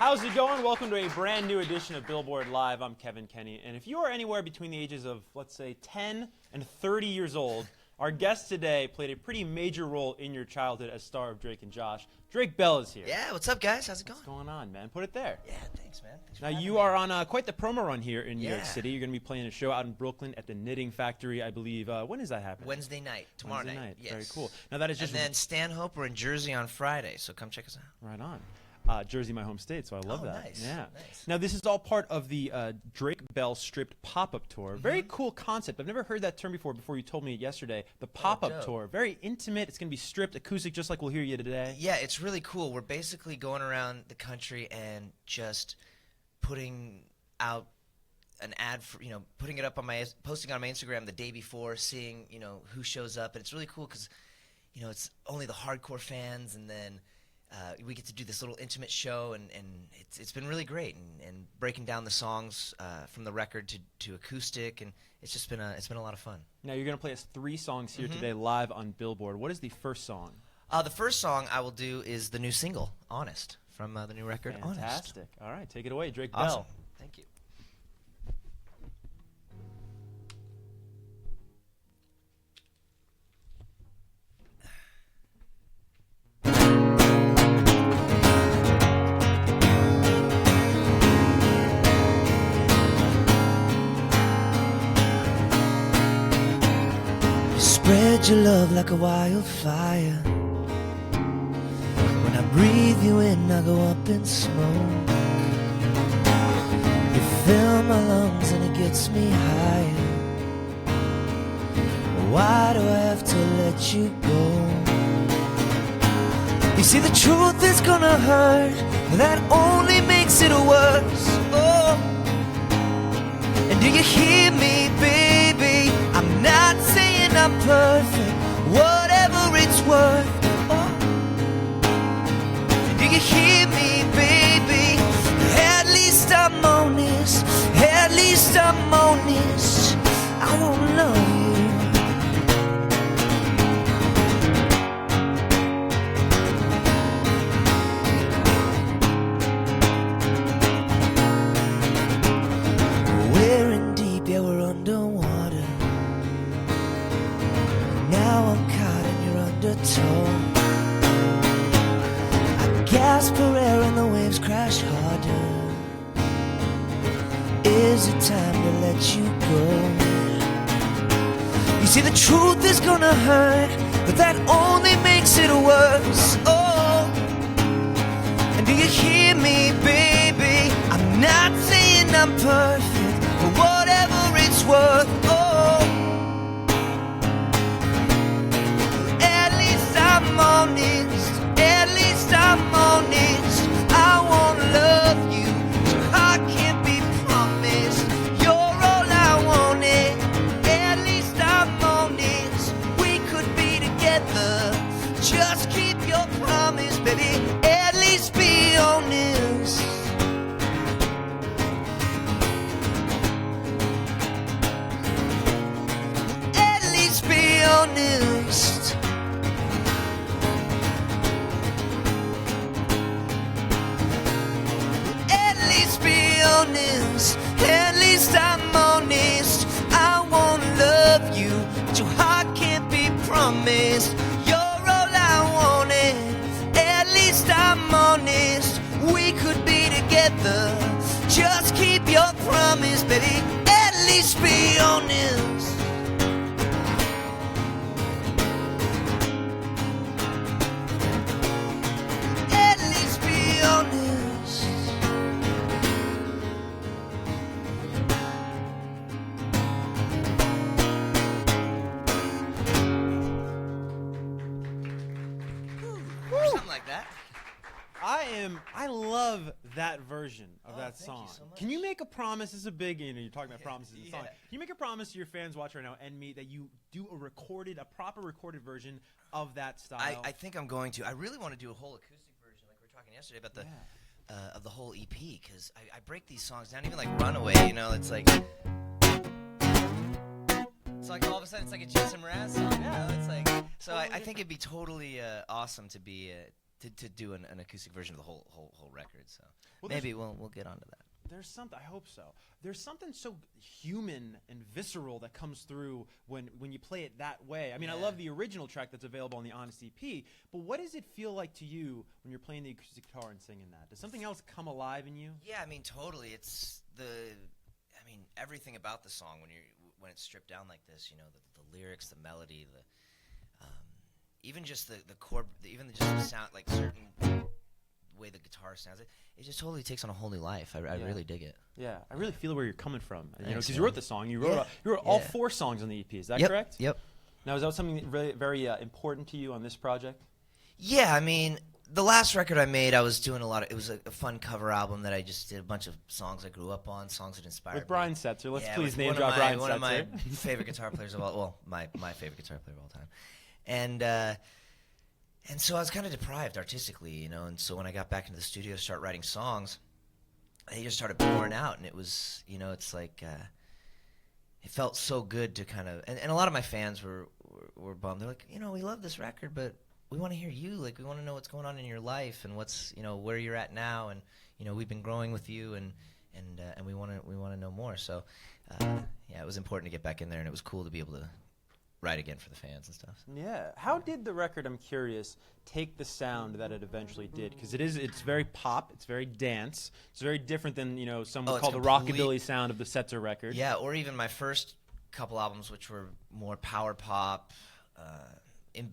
How's it going? Welcome to a brand new edition of Billboard Live. I'm Kevin Kenny, and if you are anywhere between the ages of, let's say, 10 and 30 years old, our guest today played a pretty major role in your childhood as star of Drake and Josh. Drake Bell is here. Yeah, what's up, guys? How's it going? What's going on, man? Put it there. Yeah, thanks, man. Thanks Now, for having you me. are on quite the promo run here in New York Yeah. City. You're going to be playing a show out in Brooklyn at the Knitting Factory, I believe. When is that happening? Wednesday night, tomorrow Wednesday night. Yes. Very cool. Now, that is just... And then Stanhope, we're in Jersey on Friday, so come check us out. Right on. Jersey, my home state, so I love that. Nice. Yeah. Nice. Now, this is all part of the Drake Bell stripped pop-up tour. Very cool concept. I've never heard that term before you told me yesterday. The pop-up dope. tour. Very intimate. It's going to be stripped, acoustic, just like we'll hear you today. Yeah, it's really cool. We're basically going around the country and just putting out an ad for, putting it up on posting on my Instagram the day before, seeing, who shows up. And it's really cool because, it's only the hardcore fans, and then we get to do this little intimate show, and it's been really great, and breaking down the songs from the record to acoustic, and it's been a lot of fun. Now, you're going to play us 3 songs here today live on Billboard. What is the first song? The first song I will do is the new single, Honest, from the new record, Honest. Fantastic. All right, take it away, Drake Awesome. Bell. Thank you. Spread your love like a wildfire. When I breathe you in, I go up in smoke. You fill my lungs and it gets me higher. Why do I have to let you go? You see, the truth is gonna hurt, but that only makes it worse. Oh, and do you hear me, baby? I'm not saying I'm perfect, whatever it's worth. Oh, and do you hear me, baby? At least I'm honest. At least I'm honest. I won't love you. We're in deep, yeah, we're underwater. Now I'm caught in your undertow. I gasp for air and the waves crash harder. Is it time to let you go? You see, the truth is gonna hurt, but that only makes it worse. Oh, and do you hear me, baby? I'm not saying I'm perfect, but whatever it's worth. Oh, at least I'm honest. At least I'm honest. I won't love you, so I can't be promised. You're all I wanted. At least I'm honest. We could be together. Just keep your promise, baby. At least be honest. At least be honest. At least be honest. At least I'm honest. I won't love you, but your heart can't be promised. You're all I wanted. At least I'm honest. We could be together. Just keep your promise, baby. At least be honest. At least be honest. Something like that. I love that version of that thank song. you so much. Can you make a promise? This is a big, you're talking about promises in the song. Yeah. Can you make a promise to your fans watching right now and me that you do a proper recorded version of that style? I think I'm going to. I really want to do a whole acoustic version, like we were talking yesterday about the of the whole EP, because I break these songs down, even like Runaway. It's like all of a sudden it's like a Jason Mraz song. It's like, so I think it'd be totally awesome to be to do an acoustic version of the whole record. So Well, maybe we'll get onto that. There's something, I hope so. There's something so human and visceral that comes through when you play it that way. I mean, I love the original track that's available on the Honest EP, but what does it feel like to you when you're playing the acoustic guitar and singing that? Does something else come alive in you? Yeah, I mean, totally. It's everything about the song when it's stripped down like this. You know, the lyrics, the melody, even just the chord, even just the sound, like certain way the guitar sounds, it just totally takes on a whole new life. I really dig it. Yeah, I really feel where you're coming from. You know, Thanks, because you man. wrote the song, you wrote all 4 songs on the EP. Is that correct? Yep. Now, is that something really, very important to you on this project? Yeah, I mean, the last record I made, I was doing it was a fun cover album that I just did a bunch of songs I grew up on, songs that inspired With me. Brian Setzer. Let's please with name drop Brian Setzer. One of my favorite guitar players of all, well, my favorite guitar player of all time. And so I was kind of deprived artistically, you know, and so when I got back into the studio to start writing songs, they just started pouring out, and it was, you know, it's like, it felt so good to kind of, and a lot of my fans were bummed. They're like, you know, we love this record, but we want to hear you. Like, we want to know what's going on in your life and what's, you know, where you're at now, and, you know, we've been growing with you, and we want to know more. So, yeah, it was important to get back in there, and it was cool to be able to write again for the fans and stuff. Yeah. How did the record, I'm curious, take the sound that it eventually did? Because it's very pop, it's very dance, it's very different than, you know, some would call the rockabilly sound of the Setzer record. Yeah, or even my first couple albums, which were more power pop,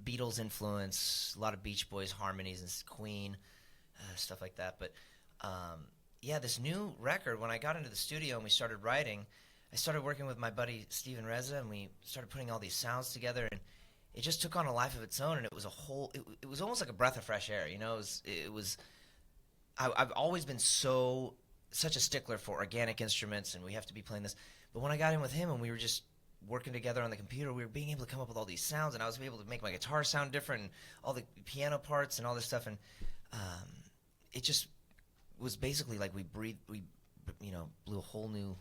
Beatles influence, a lot of Beach Boys harmonies and Queen, stuff like that. But yeah, this new record, when I got into the studio and we started writing, I started working with my buddy Steven Reza, and we started putting all these sounds together, and it just took on a life of its own, and it was it was almost like a breath of fresh air, you know. I've always been such a stickler for organic instruments, and we have to be playing this, but when I got in with him and we were just working together on the computer, we were being able to come up with all these sounds, and I was able to make my guitar sound different, and all the piano parts and all this stuff, and it just was basically like we you know, blew a whole new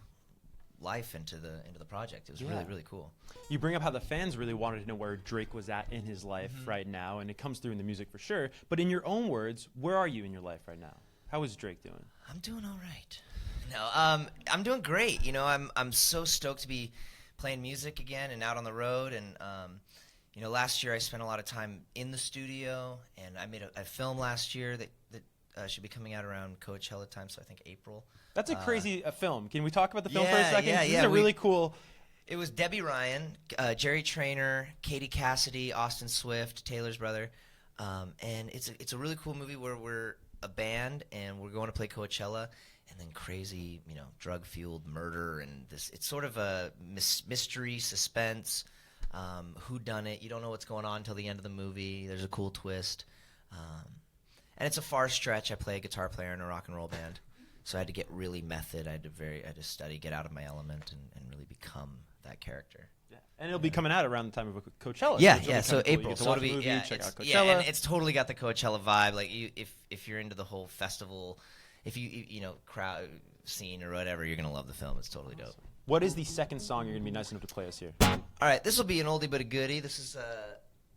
life into the project. It was really, really cool. You bring up how the fans really wanted to know where Drake was at in his life right now, and it comes through in the music for sure. But in your own words, where are you in your life right now? How is Drake doing? I'm doing all right. No, I'm doing great. You know, I'm so stoked to be playing music again and out on the road. And you know, last year I spent a lot of time in the studio, and I made a film last year that should be coming out around Coachella time, so I think April. That's a crazy film. Can we talk about the film for a Yeah, second? yeah, This yeah, is a really cool. It was Debbie Ryan, Jerry Traynor, Katie Cassidy, Austin Swift, Taylor's brother, and it's a really cool movie where we're a band and we're going to play Coachella, and then crazy, you know, drug-fueled murder, and this. It's sort of a mystery, suspense, whodunit. You don't know what's going on until the end of the movie. There's a cool twist, and it's a far stretch. I play a guitar player in a rock and roll band. So I had to get really method. I had to study, get out of my element, and really become that character. Yeah. And it'll be coming out around the time of Coachella. Yeah, so yeah. So April. You So watch it'll the be movie, check out Coachella. yeah, and it's totally got the Coachella vibe. Like if you're into the whole festival, if you know, crowd scene or whatever, you're gonna love the film. It's totally dope. What is the second song you're gonna be nice enough to play us here? All right, this will be an oldie but a goodie. This is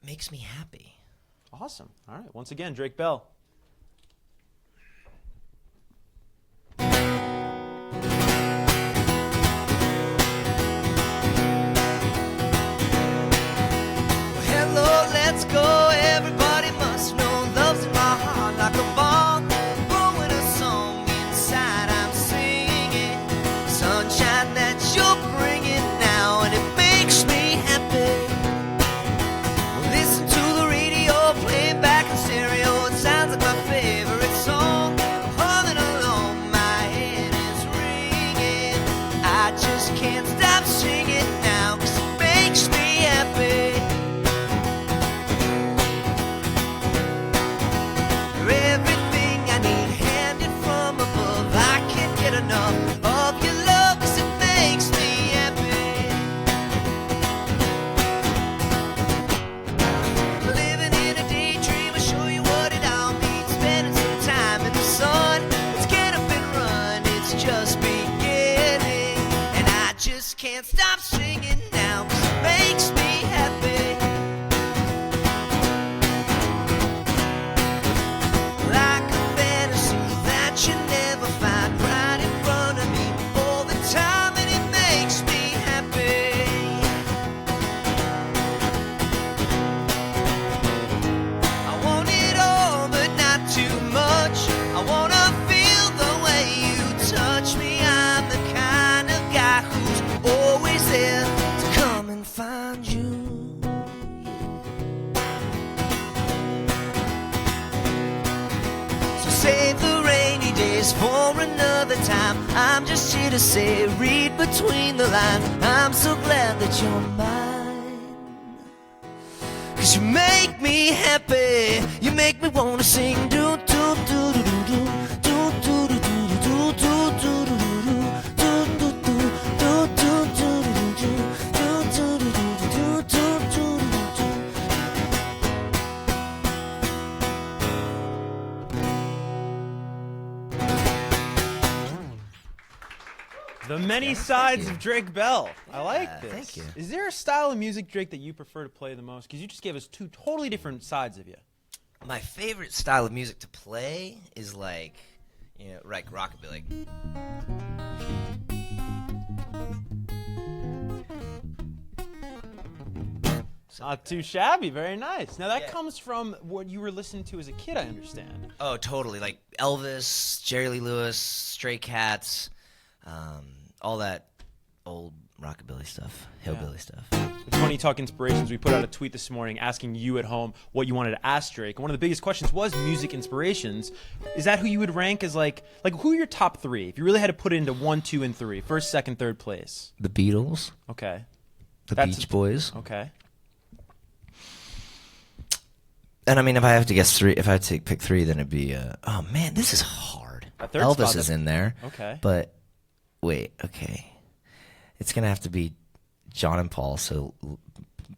Makes Me Happy. Awesome. All right. Once again, Drake Bell. Let's go, everybody must know love's in my heart like a bomb, blowing a song inside, I'm singing sunshine that you're bringing now, and it makes me happy. Listen to the radio, play it back in stereo, it sounds like my favorite song, humming along, my head is ringing, I just can't stop singing now, 'cause it makes me happy. Everything I need handed from above, I can't get enough of your love, 'cause it makes me happy. Living in a daydream, I'll show you what it all means. Spending some time in the sun, let's get up and run, it's just beginning. And I just can't stop singing now, 'cause it makes me happy. is for another time. I'm just here to say, read between the lines. I'm so glad that you're mine. 'Cause you make me happy. You make me wanna sing. Do do do do do do do do do do do do do. The many sides of Drake Bell. I like this. Thank you. Is there a style of music, Drake, that you prefer to play the most? Because you just gave us two totally different sides of you. My favorite style of music to play is like rockabilly. Not too shabby. Very nice. Now, that comes from what you were listening to as a kid, I understand. Oh, totally. Like Elvis, Jerry Lee Lewis, Stray Cats, all that old rockabilly stuff, hillbilly stuff. It's funny you talk inspirations. We put out a tweet this morning asking you at home what you wanted to ask Drake. And one of the biggest questions was music inspirations. Is that who you would rank as like who are your top three? If you really had to put it into 1, 2, and 3, first, second, third place. The Beatles. Okay. The Beach Boys. Okay. And I mean, if I have to guess three, if I had to pick three, then it'd be, oh man, this is hard. Elvis is in there. Okay. But wait, okay. It's going to have to be John and Paul, so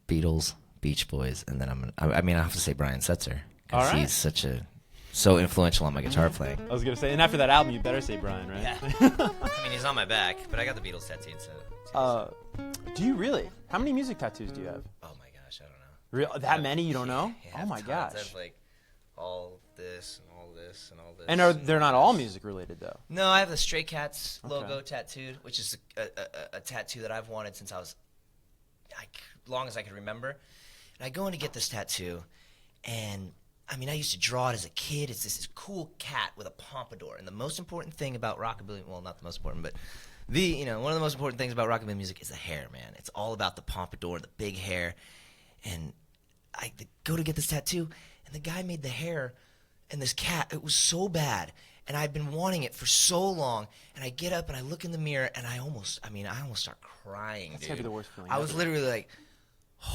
Beatles, Beach Boys, and then I have to say Brian Setzer. All right. He's so influential on my guitar playing. I was going to say, and after that album, you better say Brian, right? Yeah. I mean, he's on my back, but I got the Beatles tattooed, so. Do you really? How many music tattoos do you have? Oh my gosh, I don't know. That many? You don't know? Yeah, oh my gosh. I have like all this and all this and all this. And they're not all music related though? No, I have the Stray Cats logo tattooed, which is a tattoo that I've wanted since I was long as I could remember. And I go in to get this tattoo, and I mean, I used to draw it as a kid. It's this cool cat with a pompadour. And the most important thing about rockabilly, well, not the most important, but one of the most important things about rockabilly music is the hair, man. It's all about the pompadour, the big hair. And I go to get this tattoo, and the guy made the hair and this cat. It was so bad, and I'd been wanting it for so long. And I get up and I look in the mirror, and I almost start crying. That's dude. gotta be the worst feeling. I was literally like,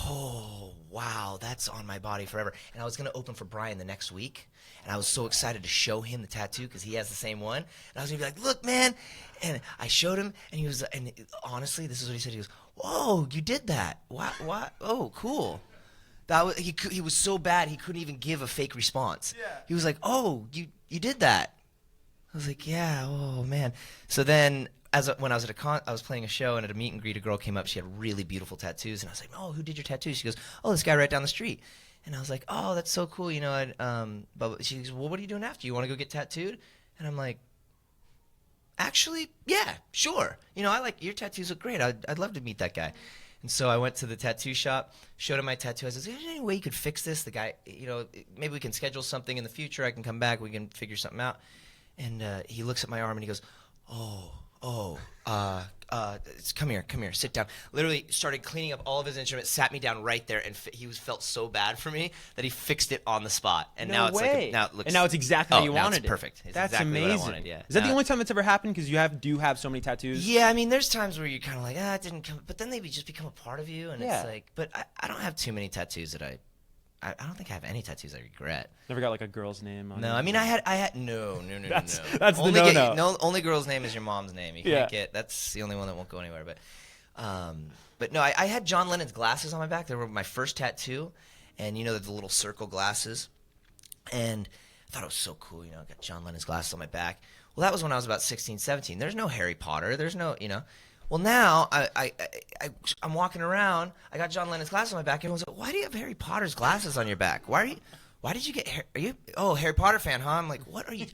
oh wow, that's on my body forever. And I was gonna open for Brian the next week, and I was so excited to show him the tattoo because he has the same one. And I was gonna be like, look, man. And I showed him, and honestly, this is what he said. He goes, whoa, you did that. What? Oh, cool. He was so bad he couldn't even give a fake response. Yeah. He was like, oh, you did that. I was like, yeah, oh man. So then when I was I was playing a show, and at a meet and greet, a girl came up. She had really beautiful tattoos, and I was like, oh, who did your tattoos? She goes, oh, this guy right down the street. And I was like, oh, that's so cool. But she goes, well, what are you doing after? You want to go get tattooed? And I'm like, actually, yeah, sure. I like your tattoos look great. I'd love to meet that guy. And so I went to the tattoo shop, showed him my tattoo. I said, is there any way you could fix this? The guy, maybe we can schedule something in the future. I can come back. We can figure something out. And he looks at my arm and he goes, come here, sit down. Literally started cleaning up all of his instruments, sat me down right there, and he felt so bad for me that he fixed it on the spot. And now it's now it's exactly how you wanted it. Perfect. It's That's exactly amazing. what I wanted, yeah. Is that the only time it's ever happened? Because you do have so many tattoos. Yeah, I mean, there's times where you're kind of like, it didn't come, but then they just become a part of you, and Yeah. it's like, but I don't have too many tattoos that I don't think I have any tattoos I regret. Never got like a girl's name on No, it? I mean, I had no. That's only the no-no. Only girl's name is your mom's name. You can't get. That's the only one that won't go anywhere. But no, I had John Lennon's glasses on my back. They were my first tattoo, and the little circle glasses, and I thought it was so cool. I got John Lennon's glasses on my back. Well, that was when I was about 16, 17. There's no Harry Potter. There's no, Well, now I'm walking around. I got John Lennon's glasses on my back. Everyone's like, "Why do you have Harry Potter's glasses on your back? Why did you get? Are you? Oh, Harry Potter fan, huh?" I'm like, "What are you?"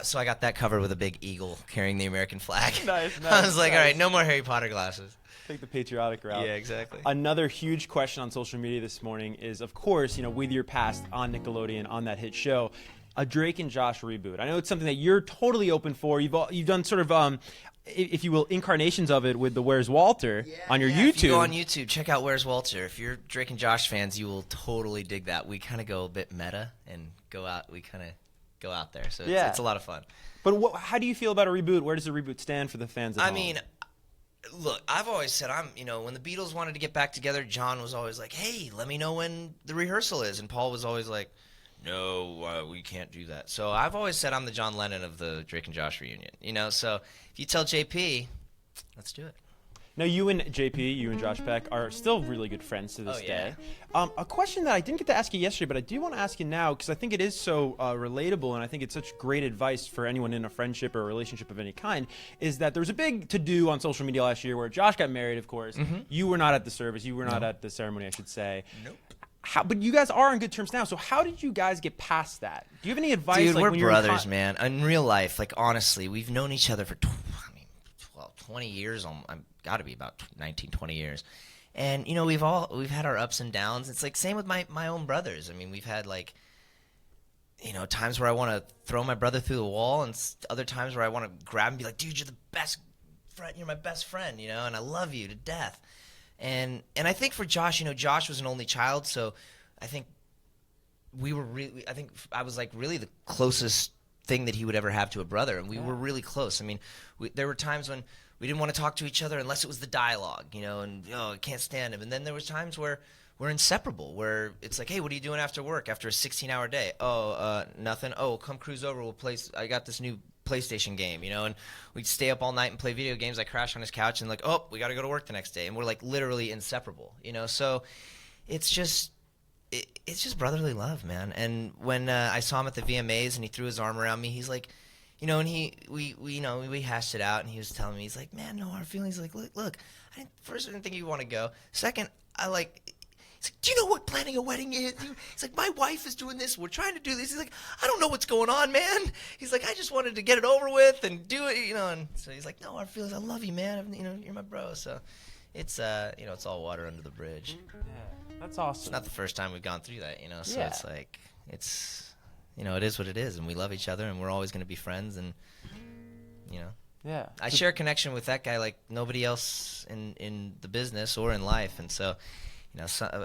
So I got that covered with a big eagle carrying the American flag. Nice. I was like, "All right, no more Harry Potter glasses." Take the patriotic route. Yeah, exactly. Another huge question on social media this morning is, of course, with your past on Nickelodeon on that hit show, a Drake and Josh reboot. I know it's something that you're totally open for. You've done sort of if you will, incarnations of it with the Where's Walter on your YouTube. If you go on YouTube, check out Where's Walter. If you're Drake and Josh fans, you will totally dig that. We kind of go a bit meta and go out. We kind of go out there. So Yeah. it's a lot of fun. But how do you feel about a reboot? Where does a reboot stand for the fans at home? I mean, look, I've always said when the Beatles wanted to get back together, John was always like, hey, let me know when the rehearsal is. And Paul was always like, no, we can't do that. So I've always said I'm the John Lennon of the Drake and Josh reunion. So if you tell JP, let's do it. Now, you and JP, you and Josh Peck, are still really good friends to this yeah. day. A question that I didn't get to ask you yesterday, but I do want to ask you now, because I think it is so relatable, and I think it's such great advice for anyone in a friendship or a relationship of any kind, is that there was a big to-do on social media last year where Josh got married, of course. Mm-hmm. You were not at the service. You were not at the ceremony, I should say. Nope. But you guys are on good terms now, so how did you guys get past that? Do you have any advice? Dude, like, we're when brothers, man. In real life, like, honestly, we've known each other for 20 years. Got to be about 19, 20 years. And, we've had our ups and downs. It's like same with my own brothers. I mean, we've had, like, times where I want to throw my brother through the wall, and other times where I want to grab him and be like, dude, you're the best friend. You're my best friend, and I love you to death. And I think for Josh, Josh was an only child, so I think I was like really the closest thing that he would ever have to a brother, and we were really close. I mean, there were times when we didn't want to talk to each other unless it was the dialogue, and I can't stand him. And then there was times where we're inseparable, where it's like, hey, what are you doing after work after a 16-hour day? Oh, nothing. Oh, come cruise over. We'll play. I got this new PlayStation game, and we'd stay up all night and play video games. I crash on his couch and like, oh, we got to go to work the next day, and we're like literally inseparable, So it's just brotherly love, man. And when I saw him at the VMAs and he threw his arm around me, he's like, and we hashed it out, and he was telling me, he's like, man, no hard feelings. He's like, look, first I didn't think you want to go. Second, he's like, do you know what planning a wedding is? He's like, my wife is doing this. We're trying to do this. He's like, I don't know what's going on, man. He's like, I just wanted to get it over with and do it, And so he's like, no hard feelings. I love you, man. You're my bro. So it's, it's all water under the bridge. Yeah, that's awesome. It's not the first time we've gone through that, So Yeah. it's like, it is what it is, and we love each other, and we're always going to be friends, and Yeah. I share a connection with that guy like nobody else in the business or in life, and so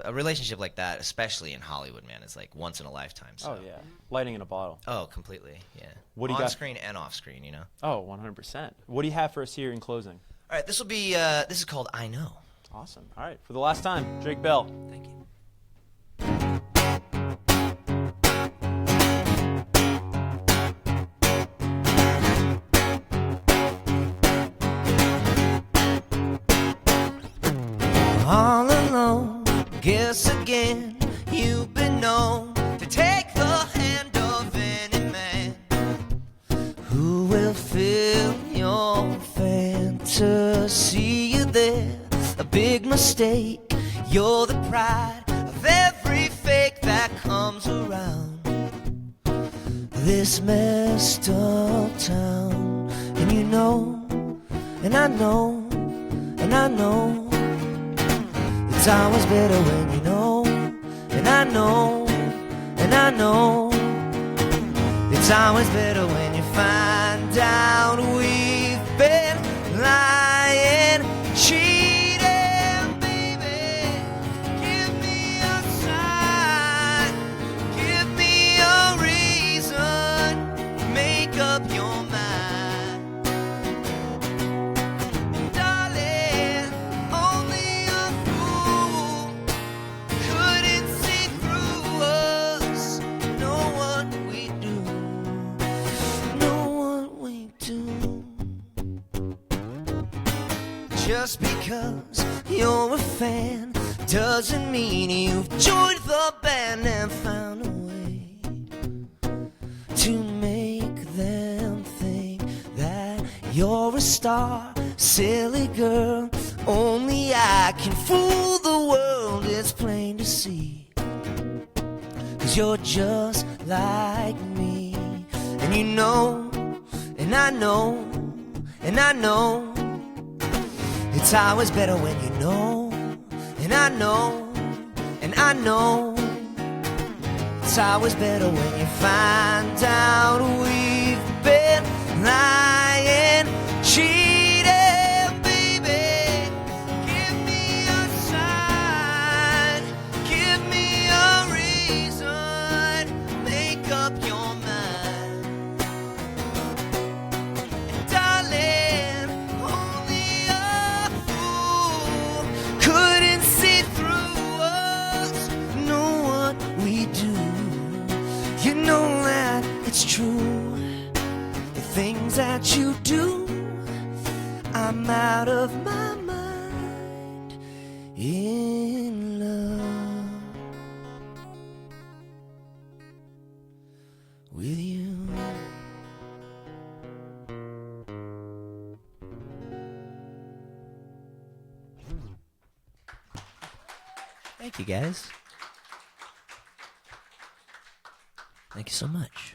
a relationship like that, especially in Hollywood, man, is like once in a lifetime. So. Oh, yeah. Lighting in a bottle. Oh, completely, yeah. What do you on got? screen and off screen, Oh, 100%. What do you have for us here in closing? All right, this is called I Know. Awesome. All right. For the last time, Drake Bell. Thank you. All alone, guess again, you've been known to take the hand of any man who will fill your fantasy. You're there, a big mistake. You're the pride of every fake that comes around this messed up town. And you know, and I know, and I know, it's always better when you know, and I know, and I know. It's always better when you find out we've been lying, cheating, baby. Give me a sign, give me a reason, make up your mind. Just because you're a fan doesn't mean you've joined the band and found a way to make them think that you're a star. Silly girl, only I can fool the world, it's plain to see. 'Cause you're just like me, and you know, and I know, and I know. It's always better when you know, and I know, and I know. It's always better when you find out we've been lying, cheating, baby. Give me a sign, give me a reason, make up your mind. things that you do, I'm out of my mind in love with you. Thank you, guys. Thank you so much.